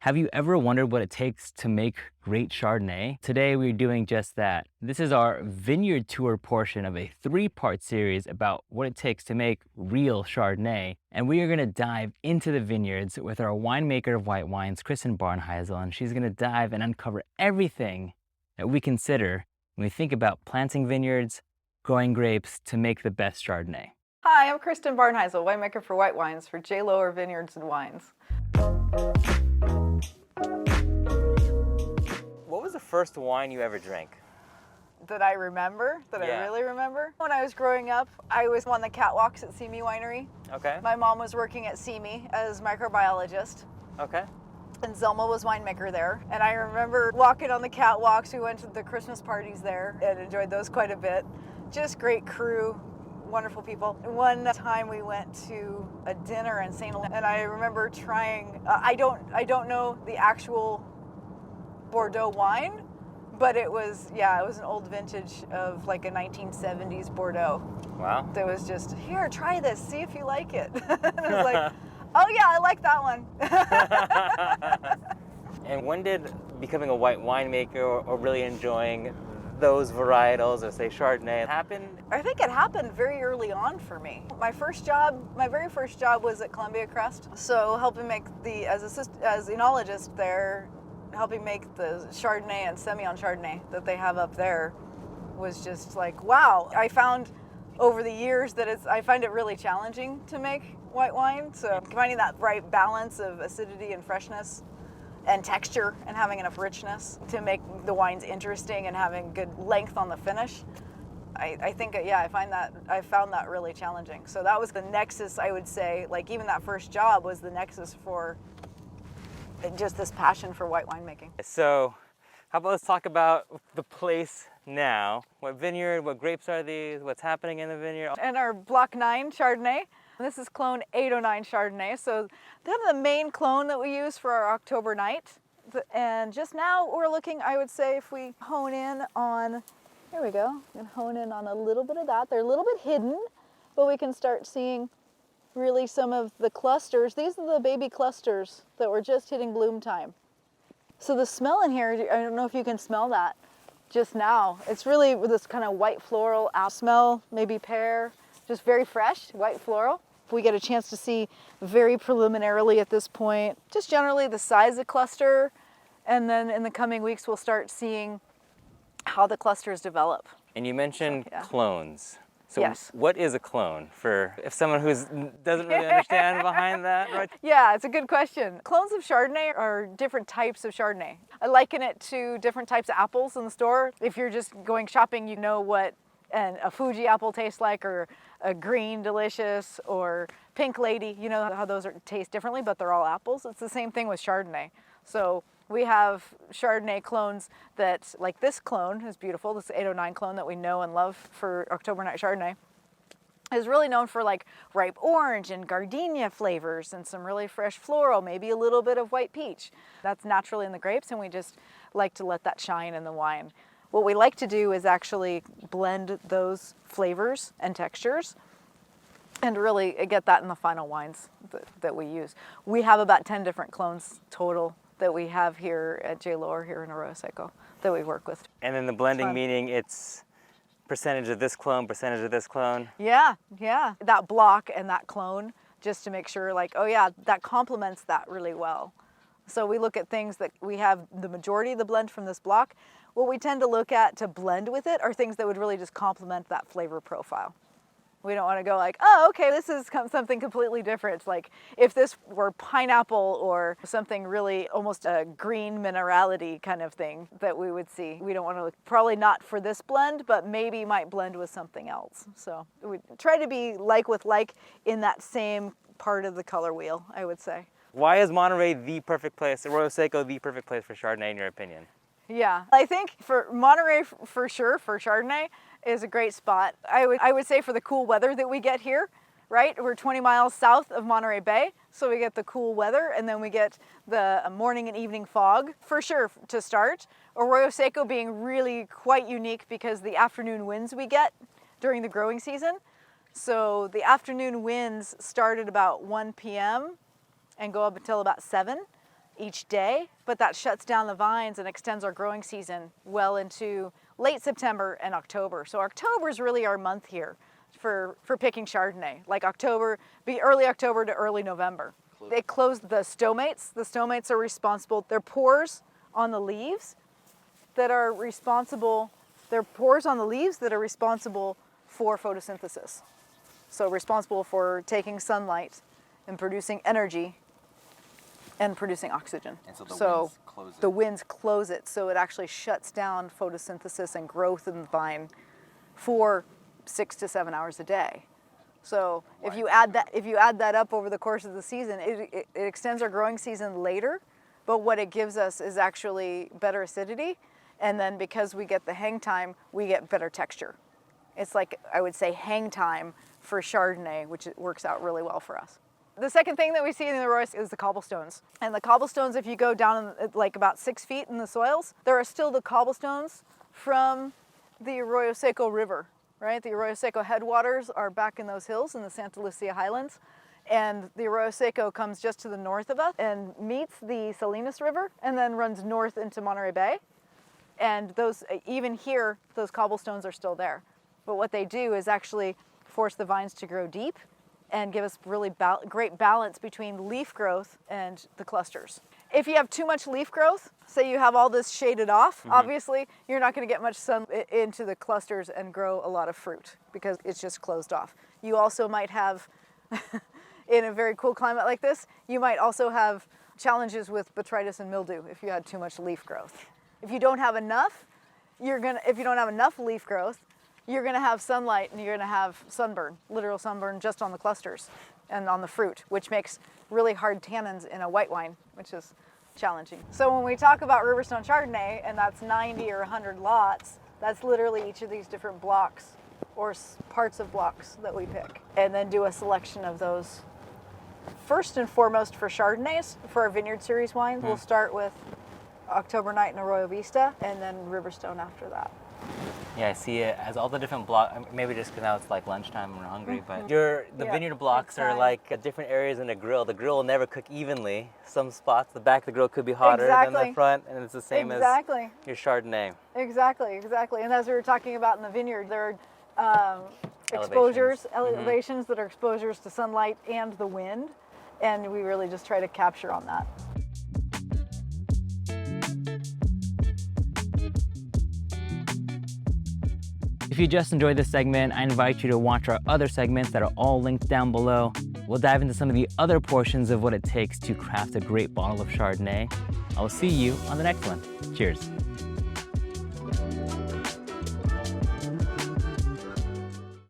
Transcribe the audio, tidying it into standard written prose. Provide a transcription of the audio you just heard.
Have you ever wondered what it takes to make great Chardonnay? Today we're doing just that. This is our vineyard tour portion of a three-part series about what it takes to make real Chardonnay. And we are going to dive into the vineyards with our winemaker of white wines, Kristen Barnhisel, and she's going to dive and uncover everything that we consider when we think about planting vineyards, growing grapes to make the best Chardonnay. Hi, I'm Kristen Barnhisel, winemaker for white wines for Lohr Vineyards and Wines. What was the first wine you ever drank? That I remember, I really remember. When I was growing up, I was on the catwalks at Simi Winery. Okay. My mom was working at Simi as microbiologist. Okay. And Zelma was winemaker there. And I remember walking on the catwalks. We went to the Christmas parties there and enjoyed those quite a bit. Just great crew, wonderful people. One time we went to a dinner in St. Louis, and I remember trying, I don't know the actual Bordeaux wine, but it was an old vintage of like a 1970s Bordeaux. Wow. That was just, here, try this, see if you like it. And I was like, oh yeah, I like that one. And when did becoming a white winemaker or really enjoying those varietals, or say Chardonnay, happen? I think it happened very early on for me. My very first job was at Columbia Crest. So helping make as enologist there, helping make the Chardonnay and Semillon Chardonnay that they have up there was just like, wow. I found over the years that I find it really challenging to make white wine. So finding that right balance of acidity and freshness and texture and having enough richness to make the wines interesting and having good length on the finish. I think, I found that really challenging. So that was the nexus, I would say, like even that first job was the nexus for just this passion for white winemaking. So how about let's talk about the place now. What vineyard, what grapes are these, what's happening in the vineyard? And our Block 9 Chardonnay. This is clone 809 Chardonnay. So that's the main clone that we use for our October night. And just now we're looking, I would say, if we hone in on, here we go, we can hone in on a little bit of that. They're a little bit hidden, but we can start seeing really some of the clusters. These are the baby clusters that were just hitting bloom time. So the smell in here, I don't know if you can smell that just now. It's really this kind of white floral smell, maybe pear, just very fresh, white floral. We get a chance to see very preliminarily at this point, just generally the size of cluster, and then in the coming weeks we'll start seeing how the clusters develop. And you mentioned clones. So yes. What is a clone for if someone who doesn't really understand behind that? Right? Yeah, it's a good question. Clones of Chardonnay are different types of Chardonnay. I liken it to different types of apples in the store. If you're just going shopping, you know what a Fuji apple tastes like, or a green delicious, or pink lady. You know how those taste differently, but they're all apples. It's the same thing with Chardonnay. So we have Chardonnay clones that, like this clone is beautiful, this 809 clone that we know and love for October Night Chardonnay, is really known for like ripe orange and gardenia flavors and some really fresh floral, maybe a little bit of white peach. That's naturally in the grapes, and we just like to let that shine in the wine. What we like to do is actually blend those flavors and textures and really get that in the final wines that we use. We have about 10 different clones total that we have here at Lohr here in Arroyo Seco that we work with. And then the blending, meaning it's percentage of this clone, percentage of this clone? Yeah. That block and that clone, just to make sure like, oh yeah, that complements that really well. So we look at things that we have the majority of the blend from this block. What we tend to look at to blend with it are things that would really just complement that flavor profile. We don't want to go like, oh, okay, this is something completely different. It's like if this were pineapple or something really almost a green minerality kind of thing that we would see. We don't want to, probably not for this blend, but maybe might blend with something else. So we try to be like with like in that same part of the color wheel, I would say. Why is Monterey the perfect place, Arroyo Seco the perfect place for Chardonnay in your opinion? Yeah, I think for Monterey, for sure, for Chardonnay is a great spot. I would say for the cool weather that we get here, right? We're 20 miles south of Monterey Bay, so we get the cool weather, and then we get the morning and evening fog, for sure, to start. Arroyo Seco being really quite unique because the afternoon winds we get during the growing season. So the afternoon winds start at about 1 p.m. and go up until about 7. each day, but that shuts down the vines and extends our growing season well into late September and October. So October is really our month here for picking Chardonnay, like October, be early October to early November. They close the stomates. The stomates are responsible, they're pores on the leaves that are responsible, for photosynthesis. So responsible for taking sunlight and producing energy and producing oxygen. And so winds close it. The winds close it, so it actually shuts down photosynthesis and growth in the vine for 6 to 7 hours a day. So if you add that up over the course of the season, it extends our growing season later, but what it gives us is actually better acidity, and then because we get the hang time, we get better texture. It's like, I would say, hang time for Chardonnay, which works out really well for us. The second thing that we see in the Arroyo is the cobblestones. And the cobblestones, if you go down like about 6 feet in the soils, there are still the cobblestones from the Arroyo Seco River, right? The Arroyo Seco headwaters are back in those hills in the Santa Lucia Highlands. And the Arroyo Seco comes just to the north of us and meets the Salinas River and then runs north into Monterey Bay. And those, even here, those cobblestones are still there. But what they do is actually force the vines to grow deep and give us really great balance between leaf growth and the clusters. If you have too much leaf growth, say you have all this shaded off, obviously you're not going to get much sun into the clusters and grow a lot of fruit because it's just closed off. You also might have, in a very cool climate like this, you might also have challenges with botrytis and mildew if you had too much leaf growth. If you don't have enough, if you don't have enough leaf growth, you're going to have sunlight and you're going to have sunburn, literal sunburn just on the clusters and on the fruit, which makes really hard tannins in a white wine, which is challenging. So when we talk about Riverstone Chardonnay, and that's 90 or 100 lots, that's literally each of these different blocks or parts of blocks that we pick, and then do a selection of those. First and foremost for Chardonnays, for our Vineyard Series wines, we'll start with October Night and Arroyo Vista, and then Riverstone after that. Yeah, I see it as all the different blocks. Maybe just because now it's like lunchtime and we're hungry, but the vineyard blocks are like different areas in a grill. The grill will never cook evenly. Some spots, the back of the grill could be hotter than the front, and it's the same as your Chardonnay. Exactly. And as we were talking about in the vineyard, there are elevations that are exposures to sunlight and the wind, and we really just try to capture on that. If you just enjoyed this segment, I invite you to watch our other segments that are all linked down below. We'll dive into some of the other portions of what it takes to craft a great bottle of Chardonnay. I will see you on the next one. Cheers.